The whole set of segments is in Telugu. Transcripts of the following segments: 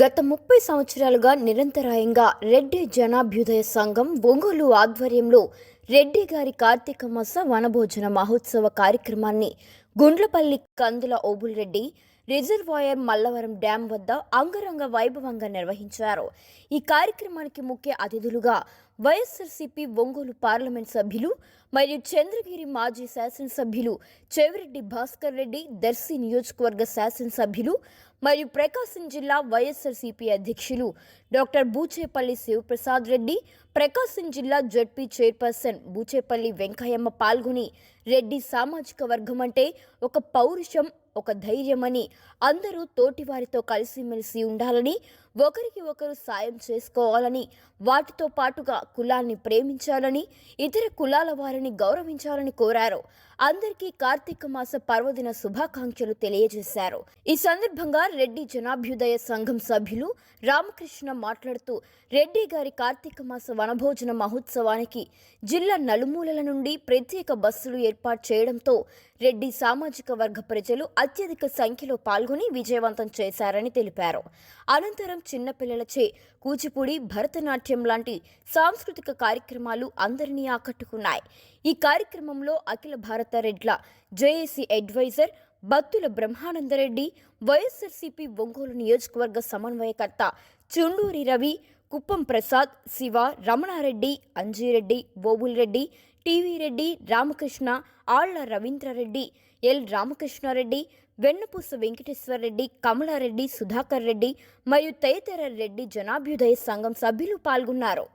గత 30 సంవత్సరాలుగా నిరంతరాయంగా రెడ్డి జనాభ్యుదయ సంఘం ఒంగోలు ఆధ్వర్యంలో రెడ్డి గారి కార్తీక మాస వనభోజన మహోత్సవ కార్యక్రమాన్ని గుండ్లపల్లి కందుల ఓబుల్రెడ్డి రిజర్వాయర్ మల్లవరం డ్యాం వద్ద అంగరంగ వైభవంగా నిర్వహించారు. ఈ కార్యక్రమానికి ముఖ్య అతిథులుగా వైఎస్ఆర్సీపీ ఒంగోలు పార్లమెంట్ సభ్యులు మరియు చంద్రగిరి మాజీ శాసనసభ్యులు చెవిరెడ్డి భాస్కర్ రెడ్డి, దర్శి నియోజకవర్గ శాసనసభ్యులు మరియు ప్రకాశం జిల్లా వైఎస్ఆర్సీపీ అధ్యక్షులు డాక్టర్ బూచేపల్లి శివప్రసాద్ రెడ్డి, ప్రకాశం జిల్లా జడ్పీ చైర్పర్సన్ బూచేపల్లి వెంకయ్యమ్మ పాల్గొని రెడ్డి సామాజిక వర్గం అంటే ఒక పౌరుషం, ఒక ధైర్యమని, అందరూ తోటివారితో కలిసిమెలిసి ఉండాలని, ఒకరికి ఒకరు సాయం చేసుకోవాలని, వాటితో పాటుగా కులాన్ని ప్రేమించాలని, ఇతర కులాల వారిని గౌరవించాలని కోరారు. అందరికీ కార్తీక మాస పర్వదిన శుభాకాంక్షలు తెలియజేశారు. ఈ సందర్భంగా రెడ్డి జనాభ్యుదయ సంఘం సభ్యులు రామకృష్ణ మాట్లాడుతూ రెడ్డి గారి కార్తీక మాస వనభోజన మహోత్సవానికి జిల్లా నలుమూలల నుండి ప్రత్యేక బస్సులు ఏర్పాటు చేయడంతో రెడ్డి సామాజిక వర్గ ప్రజలు అత్యధిక సంఖ్యలో పాల్గొని విజయవంతం చేశారని తెలిపారు. అనంతరం చిన్నపిల్లలచే కూచిపూడి, భరతనాట్యం లాంటి సాంస్కృతిక కార్యక్రమాలు అందరినీ ఆకట్టుకున్నాయి. ఈ కార్యక్రమంలో అఖిల భారత రెడ్ల జేఏసీ అడ్వైజర్ బత్తుల బ్రహ్మానందరెడ్డి, వైఎస్ఆర్సీపీ ఒంగోలు నియోజకవర్గ సమన్వయకర్త చుండూరి రవి, కుప్పం ప్రసాద్, శివ, రమణారెడ్డి, అంజిరెడ్డి, ఓబుల్రెడ్డి, టీవీ రెడ్డి, రామకృష్ణ, ఆళ్ల రవీంద్రారెడ్డి, ఎల్ రామకృష్ణారెడ్డి, వెన్నపూస వెంకటేశ్వరరెడ్డి, కమలారెడ్డి, సుధాకర్ రెడ్డి మరియు తదితర రెడ్డి జనాభ్యుదయ సంఘం సభ్యులు పాల్గొన్నారు.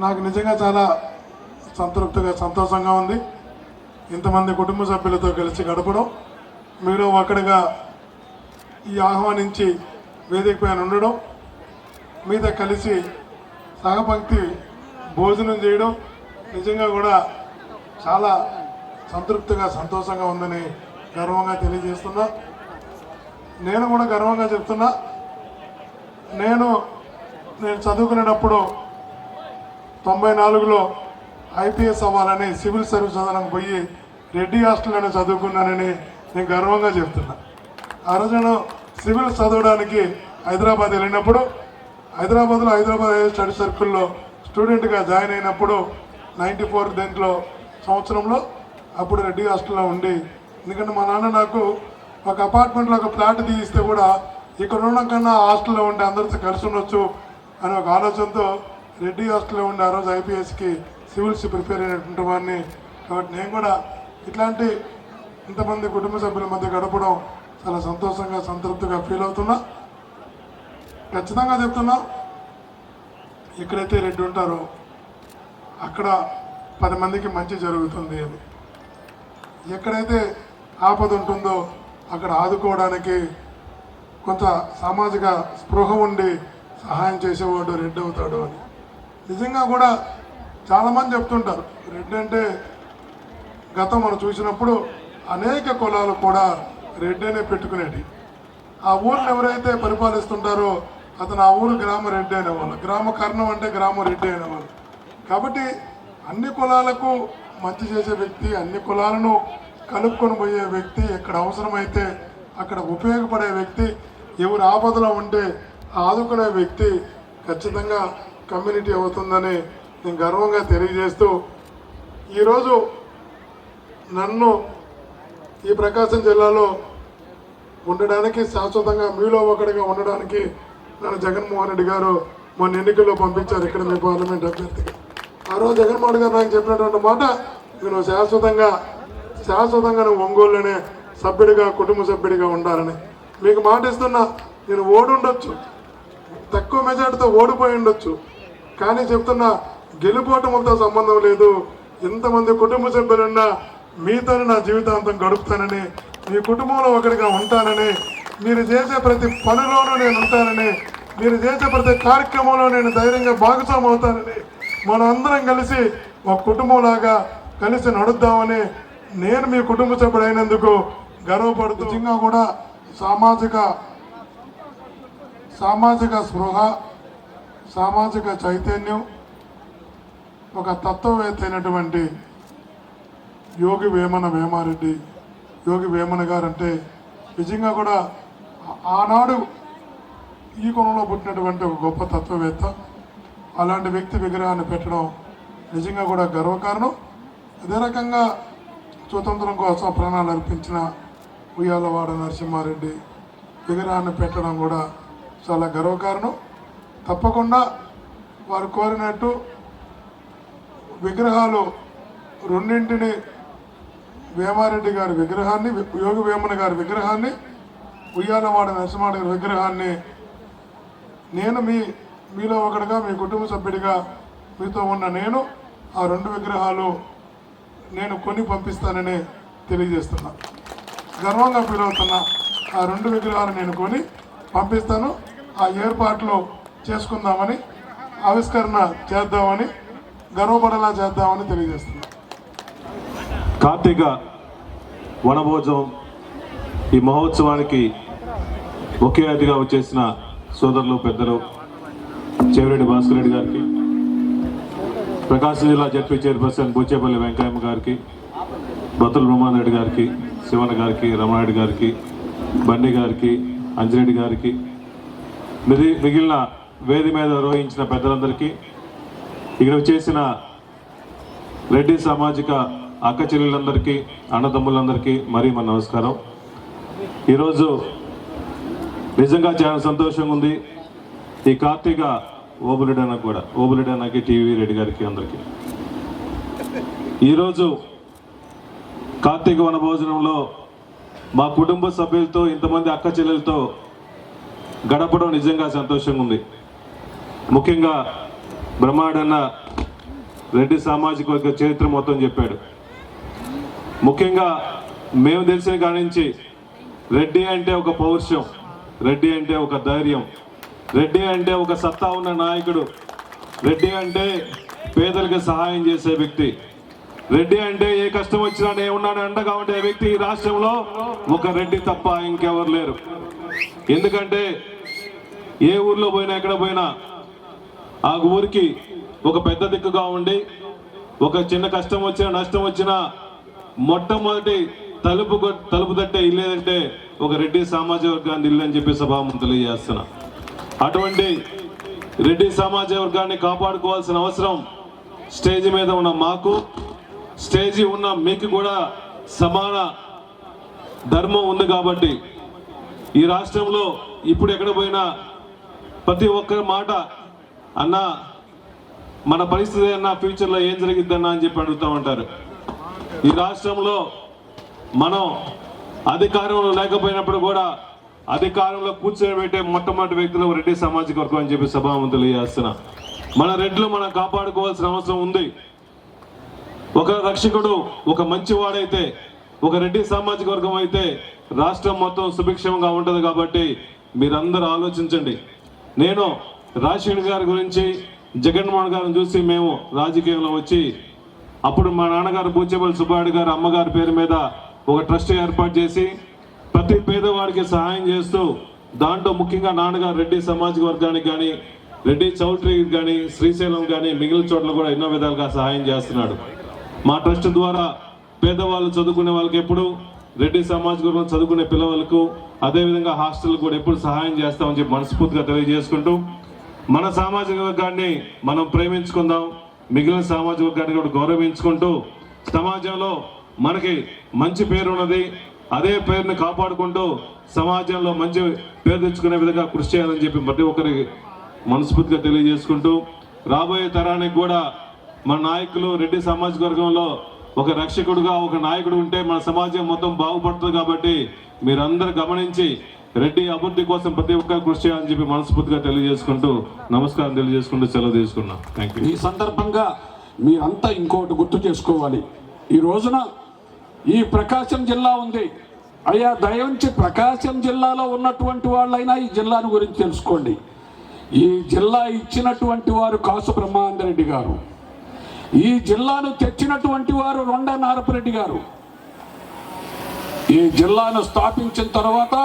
నాకు నిజంగా చాలా సంతృప్తిగా, సంతోషంగా ఉంది. ఇంతమంది కుటుంబ సభ్యులతో కలిసి గడపడం, మీలో ఒకటిగా ఈ ఆహ్వానించి వేదిక పైన ఉండడం, మీద కలిసి సహపంక్తి భోజనం చేయడం నిజంగా కూడా చాలా సంతృప్తిగా, సంతోషంగా ఉందని గర్వంగా తెలియజేస్తున్నా. నేను కూడా గర్వంగా చెప్తున్నా, నేను చదువుకునేటప్పుడు 94లో ఐపీఎస్ అవ్వాలని సివిల్ సర్వీస్ చదవడానికి పోయి రెడ్డి హాస్టల్లోనే చదువుకున్నానని నేను గర్వంగా చెప్తున్నా. ఆ రోజు నేను సివిల్ చదవడానికి హైదరాబాద్ వెళ్ళినప్పుడు, హైదరాబాద్లో హైదరాబాద్ స్టడీ సర్కిల్లో స్టూడెంట్గా జాయిన్ అయినప్పుడు 94 సంవత్సరంలో అప్పుడు రెడ్డి హాస్టల్లో ఉండి, ఎందుకంటే మా నాన్న నాకు ఒక అపార్ట్మెంట్లో ఒక ఫ్లాట్ తీయిస్తే కూడా ఇక్కడ ఉండడం కన్నా హాస్టల్లో ఉండి అందరితో కలిసి ఉండొచ్చు అనే ఒక ఆలోచనతో రెడ్డి హాస్టల్లో ఉండి ఆ రోజు ఐపీఎస్కి సివిల్స్ ప్రిపేర్ అయినటువంటి వాడిని. కాబట్టి నేను కూడా ఇట్లాంటి ఇంతమంది కుటుంబ సభ్యుల మధ్య గడపడం చాలా సంతోషంగా, సంతృప్తిగా ఫీల్ అవుతున్నా. ఖచ్చితంగా చెప్తున్నా, ఎక్కడైతే రెడ్డి ఉంటారో అక్కడ 10 మందికి మంచి జరుగుతుంది అని. ఎక్కడైతే ఆపద ఉంటుందో అక్కడ ఆదుకోవడానికి కొంత సామాజిక స్పృహ ఉండి సహాయం చేసేవాడు రెడ్డి అవుతాడు అని. నిజంగా కూడా చాలామంది చెప్తుంటారు, రెడ్డి అంటే గతం మనం చూసినప్పుడు అనేక కులాలు కూడా రెడ్డినే పెట్టుకునేది. ఆ ఊరిని ఎవరైతే పరిపాలిస్తుంటారో అతను ఆ ఊరు గ్రామ రెడ్డి అనేవాళ్ళు, గ్రామ కర్ణం అంటే గ్రామ రెడ్డి అనేవాళ్ళు. కాబట్టి అన్ని కులాలకు మంచి చేసే వ్యక్తి, అన్ని కులాలను కలుపుకొని పోయే వ్యక్తి, ఎక్కడ అవసరమైతే అక్కడ ఉపయోగపడే వ్యక్తి, ఎవరు ఆపదలో ఉంటే ఆదుకునే వ్యక్తి ఖచ్చితంగా కమ్యూనిటీ అవుతుందని నేను గర్వంగా తెలియజేస్తూ, ఈరోజు నన్ను ఈ ప్రకాశం జిల్లాలో ఉండడానికి, శాశ్వతంగా మీలో ఒకటిగా ఉండడానికి నన్ను జగన్మోహన్ రెడ్డి గారు మొన్న ఎన్నికల్లో పంపించారు ఇక్కడ మీ పార్లమెంట్ అభ్యర్థిగా. ఆ రోజు జగన్మోహన్ గారు నాకు చెప్పినటువంటి మాట, నేను శాశ్వతంగా నువ్వు ఒంగోలులోనే సభ్యుడిగా, కుటుంబ సభ్యుడిగా ఉండాలని. మీకు మాట ఇస్తున్నా, నేను ఓడుండొచ్చు, తక్కువ మెజార్టీతో ఓడిపోయి ఉండొచ్చు, కానీ చెప్తున్నా గెలుపోవటంతో సంబంధం లేదు. ఇంతమంది కుటుంబ సభ్యులున్నా మీతోనే నా జీవితాంతం గడుపుతానని, మీ కుటుంబంలో ఒకటిగా ఉంటానని, మీరు చేసే ప్రతి పనిలోనూ నేను ఉంటానని, మీరు చేసే ప్రతి కార్యక్రమంలో నేను ధైర్యంగా భాగస్వామి అవుతానని, మనం అందరం కలిసి ఒక కుటుంబంలాగా కలిసి నడుద్దామని నేను మీ కుటుంబ సభ్యుడైనందుకు గర్వపడుతూ, నిజంగా కూడా సామాజిక స్పృహ, సామాజిక చైతన్యం, ఒక తత్వవేత్త అయినటువంటి యోగి వేమన వేమారెడ్డి, యోగి వేమన గారు అంటే నిజంగా కూడా ఆనాడు ఈ కోణంలో పుట్టినటువంటి ఒక గొప్ప తత్వవేత్త. అలాంటి వ్యక్తి విగ్రహాన్ని పెట్టడం నిజంగా కూడా గర్వకారణం. అదే రకంగా స్వతంత్రం కోసం ప్రాణాలు అర్పించిన ఉయ్యాలవాడ నరసింహారెడ్డి విగ్రహాన్ని పెట్టడం కూడా చాలా గర్వకారణం. తప్పకుండా వారు కోరినట్టు విగ్రహాలు రెండింటిని, వేమారెడ్డి గారి విగ్రహాన్ని, యోగి వేమన గారి విగ్రహాన్ని, ఉయ్యాలవాడ నరసింహారెడ్డి గారి విగ్రహాన్ని నేను మీలో ఒకటిగా, మీ కుటుంబ సభ్యుడిగా మీతో ఉన్న నేను ఆ రెండు విగ్రహాలు నేను కొని పంపిస్తానని తెలియజేస్తున్నా. గర్వంగా ఫీల్ అవుతున్నా. ఆ రెండు విగ్రహాలు నేను కొని పంపిస్తాను. ఆ ఏర్పాట్లు చేసుకుందామని, ఆవిష్కరణ చేద్దామని, గర్వపడేలా చేద్దామని తెలియజేస్తున్నా. కార్తీక వనభోజనం ఈ మహోత్సవానికి ముఖ్య అతిథిగా వచ్చేసిన సోదరులు పెద్దలు చెవిరెడ్డి భాస్కర్ రెడ్డి గారికి, ప్రకాశం జిల్లా జడ్పీ చైర్పర్సన్ బూచేపల్లి వెంకయ్యమ్మ గారికి, బతుల బ్రహ్మాన్ రెడ్డి గారికి, శివన్న గారికి, రమణారెడ్డి గారికి, బండి గారికి, అంజిరెడ్డి గారికి, మిగిలిన వేది మీద నిర్వహించిన పెద్దలందరికీ, ఇక్కడ చేసిన రెడ్డి సామాజిక అక్క చెల్లెలందరికీ, అన్నదమ్ములందరికీ మరీ మన నమస్కారం. ఈరోజు నిజంగా చాలా సంతోషంగా ఉంది. ఈ కార్తీక ఓబులెడ్డి అన్నకు కూడా, ఓబులెడ్డి అన్నకి, టీవీ రెడ్డి గారికి అందరికీ ఈరోజు కార్తీక వనభోజనంలో మా కుటుంబ సభ్యులతో, ఇంతమంది అక్క చెల్లెలతో గడపడం నిజంగా సంతోషంగా ఉంది. ముఖ్యంగా బ్రహ్మాడన్న రెడ్డి సామాజిక వర్గ చరిత్ర మొత్తం చెప్పాడు. ముఖ్యంగా మేము తెలిసిన కాడి నుంచి రెడ్డి అంటే ఒక పౌరుషం, రెడ్డి అంటే ఒక ధైర్యం, రెడ్డి అంటే ఒక సత్తా ఉన్న నాయకుడు, రెడ్డి అంటే పేదలకు సహాయం చేసే వ్యక్తి, రెడ్డి అంటే ఏ కష్టం వచ్చినా నేనున్నాను అండగా ఉండే వ్యక్తి ఈ రాష్ట్రంలో ఒక రెడ్డి తప్ప ఇంకెవరు లేరు. ఎందుకంటే ఏ ఊర్లో పోయినా, ఎక్కడ పోయినా ఆ ఊరికి ఒక పెద్ద దిక్కుగా ఉండి, ఒక చిన్న కష్టం వచ్చినా, నష్టం వచ్చినా మొట్టమొదటి తలుపు తట్టే ఇల్లేదంటే ఒక రెడ్డి సామాజిక వర్గాన్ని ఇల్లు అని చెప్పి సభాముఖం తెలియజేస్తున్నా. అటువంటి రెడ్డి సామాజిక వర్గాన్ని కాపాడుకోవాల్సిన అవసరం స్టేజ్ మీద ఉన్న మాకు, స్టేజీ ఉన్న మీకు కూడా సమాన ధర్మం ఉంది. కాబట్టి ఈ రాష్ట్రంలో ఇప్పుడు ఎక్కడ పోయినా ప్రతి ఒక్కరి మాట అన్న మన పరిస్థితి అన్న, ఫ్యూచర్లో ఏం జరిగిద్దన్నా అని చెప్పి అడుగుతూ ఉంటారు. ఈ రాష్ట్రంలో మనం అధికారంలో లేకపోయినప్పుడు కూడా అధికారంలో కూర్చోబెట్టే మొట్టమొదటి వ్యక్తులు రెడ్డి సామాజిక వర్గం అని చెప్పి సభాముఖం తెలియజేస్తున్నా. మన రెడ్లు మనం కాపాడుకోవాల్సిన అవసరం ఉంది. ఒక రక్షకుడు, ఒక మంచివాడైతే, ఒక రెడ్డి సామాజిక వర్గం అయితే రాష్ట్రం మొత్తం సుభిక్షంగా ఉంటుంది. కాబట్టి మీరందరూ ఆలోచించండి. నేను రాజశేఖర్ గారి గురించి, జగన్మోహన్ గారిని చూసి మేము రాజకీయంలో వచ్చి, అప్పుడు మా నాన్నగారు బూచేపల్లి సుబ్బారెడ్డి గారు అమ్మగారి పేరు మీద ఒక ట్రస్ట్ ఏర్పాటు చేసి ప్రతి పేదవాడికి సహాయం చేస్తూ, దాంట్లో ముఖ్యంగా నాన్నగారు రెడ్డి సామాజిక వర్గానికి కానీ, రెడ్డి చౌల్ట్రీకి కానీ, శ్రీశైలం కానీ మిగిలిన చోట్ల కూడా ఎన్నో విధాలుగా సహాయం చేస్తున్నాడు. మా ట్రస్ట్ ద్వారా పేదవాళ్ళు చదువుకునే వాళ్ళకి ఎప్పుడు, రెడ్డి సామాజిక వర్గం చదువుకునే పిల్లలకు, అదేవిధంగా హాస్టల్ కూడా ఎప్పుడు సహాయం చేస్తామని చెప్పి మనస్ఫూర్తిగా తెలియజేసుకుంటూ, మన సామాజిక వర్గాన్ని మనం ప్రేమించుకుందాం, మిగిలిన సామాజిక వర్గాన్ని కూడా గౌరవించుకుంటూ, సమాజంలో మనకి మంచి పేరు ఉన్నది, అదే పేరుని కాపాడుకుంటూ సమాజంలో మంచి పేరు తెచ్చుకునే విధంగా కృషి చేయాలని చెప్పి ప్రతి ఒక్కరికి మనస్ఫూర్తిగా తెలియజేసుకుంటూ, రాబోయే తరానికి కూడా మన నాయకులు రెడ్డి సామాజిక వర్గంలో ఒక రక్షకుడుగా, ఒక నాయకుడు ఉంటే మన సమాజం మొత్తం బాగుపడుతుంది. కాబట్టి మీరందరూ గమనించి రెడ్డి అభివృద్ధి కోసం ప్రతి ఒక్కరు కృషి చేయాలని చెప్పి మనస్ఫూర్తిగా తెలియజేసుకుంటూ నమస్కారం తెలియజేసుకుంటూ సెలవు తీసుకున్నాం. Thank you. ఈ సందర్భంగా మీరంతా ఇంకోటి గుర్తు చేసుకోవాలి. ఈ రోజున ఈ ప్రకాశం జిల్లా ఉంది. అయ్యా దయవుంచి ప్రకాశం జిల్లాలో ఉన్నటువంటి వాళ్ళైనా ఈ జిల్లాను గురించి తెలుసుకోండి. ఈ జిల్లా ఇచ్చినటువంటి వారు కాసు బ్రహ్మానందరెడ్డి గారు, ఈ జిల్లాను తెచ్చినటువంటి వారు రొండ నారపరెడ్డి గారు. ఈ జిల్లాను స్థాపించిన తర్వాత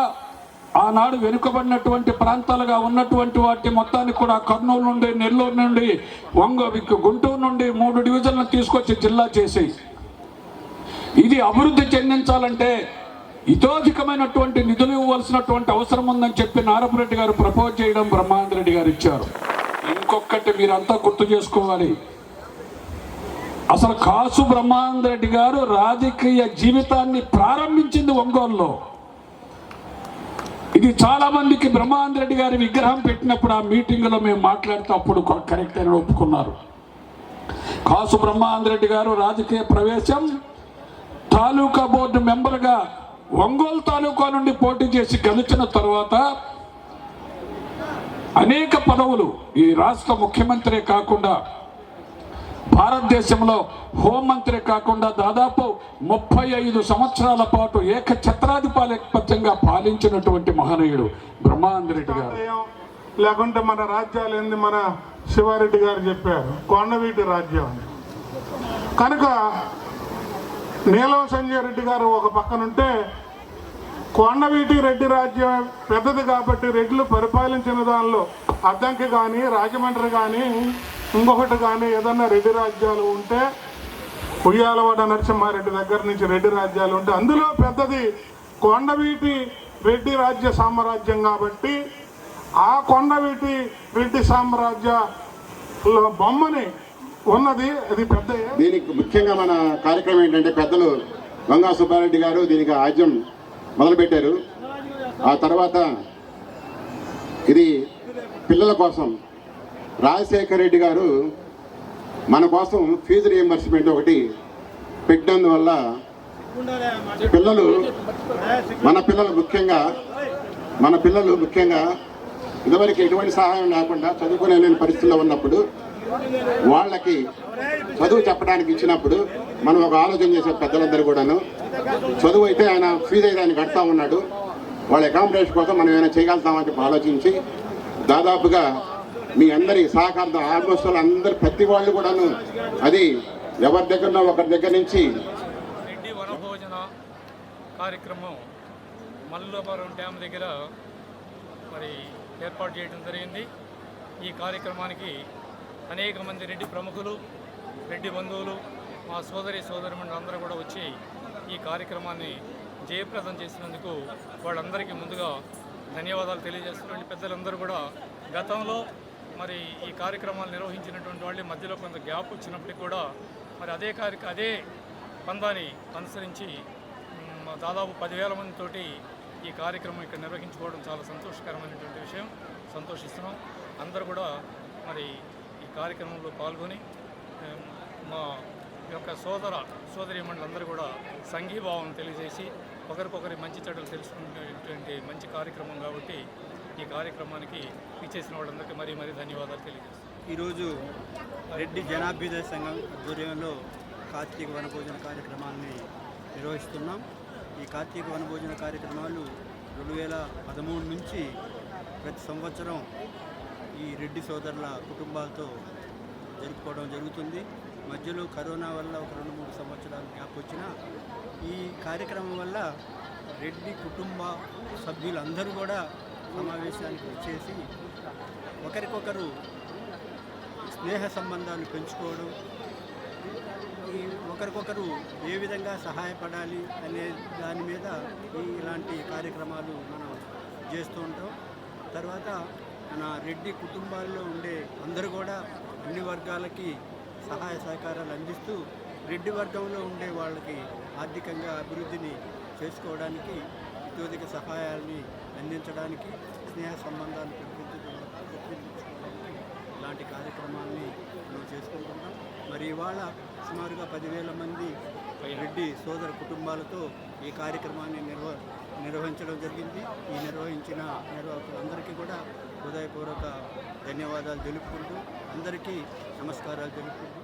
ఆనాడు వెనుకబడినటువంటి ప్రాంతాలుగా ఉన్నటువంటి వాటి మొత్తాన్ని కూడా కర్నూలు నుండి, నెల్లూరు నుండి, గుంటూరు నుండి 3 డివిజన్లను తీసుకొచ్చి జిల్లా చేసి ఇది అభివృద్ధి చెందించాలంటే ఇతోధికమైనటువంటి నిధులు ఇవ్వాల్సినటువంటి అవసరం ఉందని చెప్పి నారపురెడ్డి గారు ప్రపోజ్ చేయడం బ్రహ్మానందరెడ్డి గారు ఇచ్చారు. ఇంకొకటి మీరంతా గుర్తు చేసుకోవాలి, అసలు కాసు బ్రహ్మానందరెడ్డి గారు రాజకీయ జీవితాన్ని ప్రారంభించింది ఒంగోలులో. ఇది చాలా మందికి బ్రహ్మానందరెడ్డి గారి విగ్రహం పెట్టినప్పుడు ఆ మీటింగ్లో మేము మాట్లాడితే అప్పుడు కరెక్ట్ అని ఒప్పుకున్నారు. కాసు బ్రహ్మానందరెడ్డి గారు రాజకీయ ప్రవేశం తాలూకా బోర్డు మెంబర్గా ఒంగోలు తాలూకా నుండి పోటీ చేసి గెలిచిన తర్వాత అనేక పదవులు, ఈ రాష్ట్ర ముఖ్యమంత్రి కాకుండా భారతదేశంలో హోంమంత్రి కాకుండా దాదాపు 35 సంవత్సరాల పాటు ఏకఛత్రాధిపత్యంగా పాలించినటువంటి మహనీయుడు బ్రహ్మానందరెడ్డి గారు. లేకుంటే మన రాజ్యాలు ఏంది, మన శివారెడ్డి గారు చెప్పారు కొండవీటి రాజ్యం అని. కనుక నీలం సంజయ్ రెడ్డి గారు ఒక పక్కనుంటే కొండవీటి రెడ్డి రాజ్యం పెద్దది కాబట్టి రెడ్లు పరిపాలించిన దానిలో అద్దంకి కానీ, రాజమండ్రి కానీ, ఇంకొకటి కానీ ఏదన్నా రెడ్డి రాజ్యాలు ఉంటే, ఉయ్యాలవాడ నరసింహారెడ్డి దగ్గర నుంచి రెడ్డి రాజ్యాలు ఉంటే అందులో పెద్దది కొండవీటి రెడ్డి రాజ్య సామ్రాజ్యం కాబట్టి ఆ కొండవీటి రెడ్డి సామ్రాజ్య బొమ్మని ఉన్నది, అది పెద్ద. దీనికి ముఖ్యంగా మన కార్యక్రమం ఏంటంటే పెద్దలు వంగా సుబ్బారెడ్డి గారు దీనికి ఆద్యం మొదలుపెట్టారు. ఆ తర్వాత ఇది పిల్లల కోసం రాజశేఖర రెడ్డి గారు మన కోసం ఫీజు రియంబర్స్మెంట్ ఒకటి పెట్టినందువల్ల మన పిల్లలు ముఖ్యంగా ఇదివరకు ఎటువంటి సహాయం లేకుండా చదువుకునే లేని పరిస్థితుల్లో ఉన్నప్పుడు వాళ్ళకి చదువు చెప్పడానికి ఇచ్చినప్పుడు మనం ఒక ఆలోచన చేసే పెద్దలందరూ కూడాను, చదువు అయితే ఆయన ఫీజు అయితే ఆయన కడతా ఉన్నాడు, వాళ్ళ అకామిడేషన్ కోసం మనం ఏమైనా చేయగలుగుతామని చెప్పి ఆలోచించి దాదాపుగా మీ అందరి సహకారంతో ఆల్మోస్ట్ అందరు ప్రతి వాళ్ళు కూడాను అది ఎవరి దగ్గర ఒకరి దగ్గర నుంచి రెడ్డి వనభోజన కార్యక్రమం మల్లవరం డ్యామ్ దగ్గర మరి ఏర్పాటు చేయడం జరిగింది. ఈ కార్యక్రమానికి అనేక మంది రెడ్డి ప్రముఖులు, రెడ్డి బంధువులు, మా సోదరిమణులు అందరూ కూడా వచ్చి ఈ కార్యక్రమాన్ని జయప్రదం చేసినందుకు వాళ్ళందరికీ ముందుగా ధన్యవాదాలు తెలియజేస్తున్న పెద్దలందరూ కూడా గతంలో మరి ఈ కార్యక్రమాలు నిర్వహించినటువంటి వాళ్ళే మధ్యలో కొంత గ్యాప్ వచ్చినప్పటికీ కూడా మరి అదే పందాన్ని అనుసరించి దాదాపు 10,000 మందితోటి ఈ కార్యక్రమం ఇక్కడ నిర్వహించుకోవడం చాలా సంతోషకరమైనటువంటి విషయం. సంతోషిస్తున్నాం. అందరూ కూడా మరి ఈ కార్యక్రమంలో పాల్గొని మా యొక్క సోదరీమణులందరూ కూడా సంఘీభావం తెలియజేసి ఒకరికొకరి మంచి చెడ్డలు తెలుసుకునేటువంటి మంచి కార్యక్రమం కాబట్టి ఈ కార్యక్రమానికి ఇచ్చేసిన వాళ్ళందరికీ మరీ ధన్యవాదాలు తెలియజేస్తాం. ఈరోజు రెడ్డి జనాభ్యుదయ సంఘం ఆధ్వర్యంలో కార్తీక వనభోజన కార్యక్రమాన్ని నిర్వహిస్తున్నాం. ఈ కార్తీక వనభోజన కార్యక్రమాలు 2013 నుంచి ప్రతి సంవత్సరం ఈ రెడ్డి సోదరుల కుటుంబాలతో జరుపుకోవడం జరుగుతుంది. మధ్యలో కరోనా వల్ల ఒక 2-3 సంవత్సరాలు గ్యాప్ వచ్చినా ఈ కార్యక్రమం వల్ల రెడ్డి కుటుంబ సభ్యులందరూ కూడా సమావేశానికి వచ్చేసి ఒకరికొకరు స్నేహ సంబంధాలు పెంచుకోవడం, ఈ ఒకరికొకరు ఏ విధంగా సహాయపడాలి అనే దాని మీద ఇలాంటి కార్యక్రమాలు మనం చేస్తూ ఉంటాం. తర్వాత మన రెడ్డి కుటుంబాల్లో ఉండే అందరూ కూడా అన్ని వర్గాలకి సహాయ సహకారాలు అందిస్తూ రెడ్డి వర్గంలో ఉండే వాళ్ళకి ఆర్థికంగా అభివృద్ధిని చేసుకోవడానికి, ఇతోధిక సహాయాన్ని అందించడానికి, స్నేహ సంబంధాలు పెంపొందించుకోవడానికి ఇలాంటి కార్యక్రమాన్ని మనం చేసుకుంటున్నాం. మరి ఇవాళ సుమారుగా 10,000 మంది రెడ్డి సోదర కుటుంబాలతో ఈ కార్యక్రమాన్ని నిర్వహించడం జరిగింది. ఈ నిర్వహించిన నిర్వాహకులందరికీ కూడా హృదయపూర్వక ధన్యవాదాలు తెలుపుకుంటూ అందరికీ నమస్కారాలు తెలుపుకుంటూ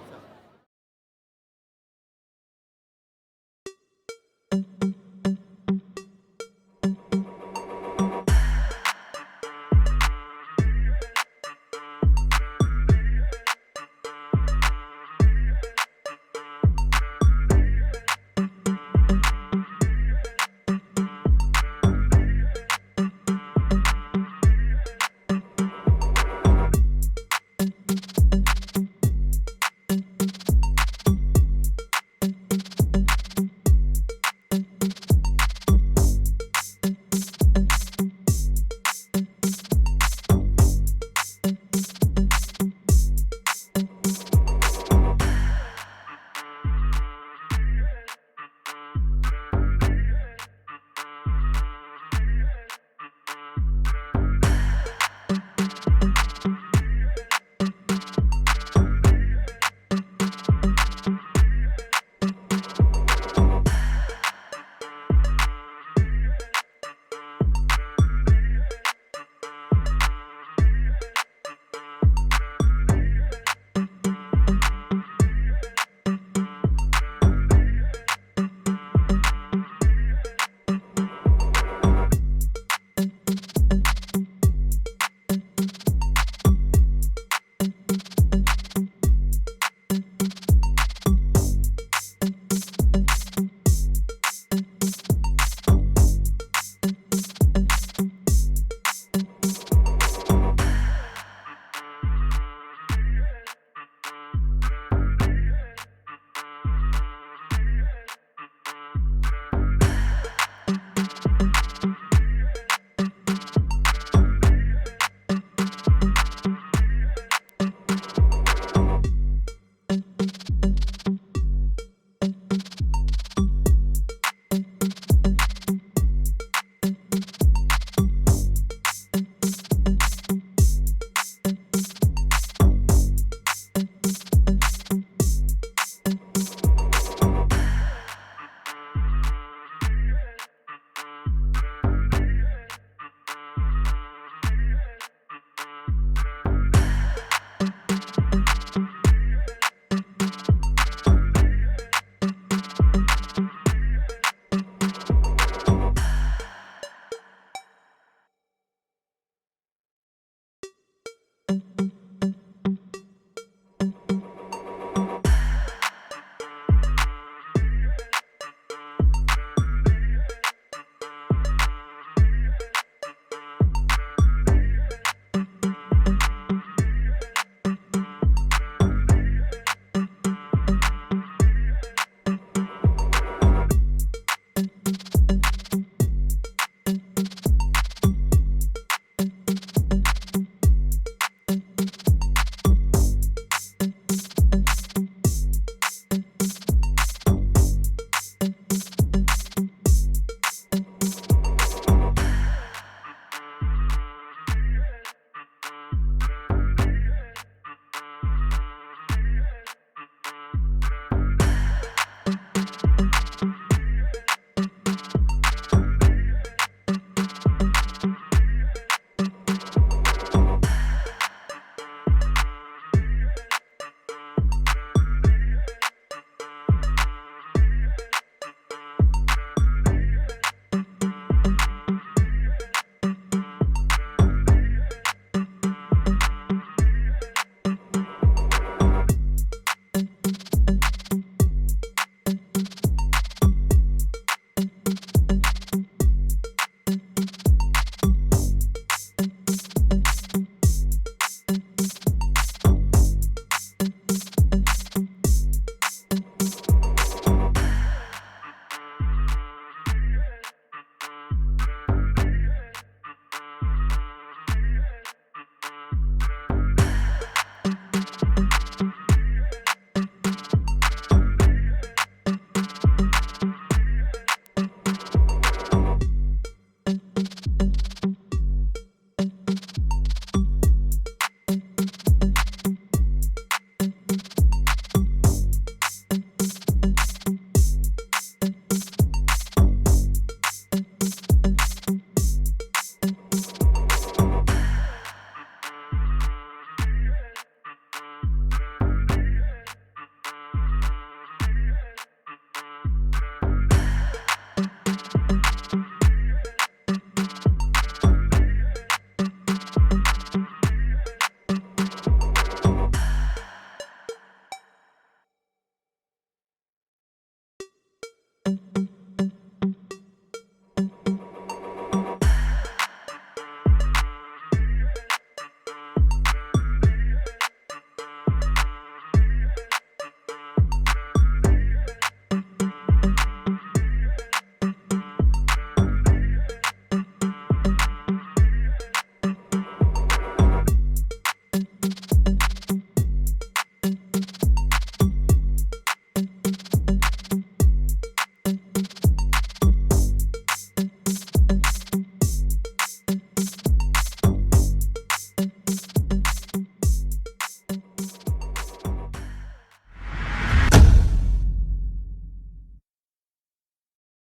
you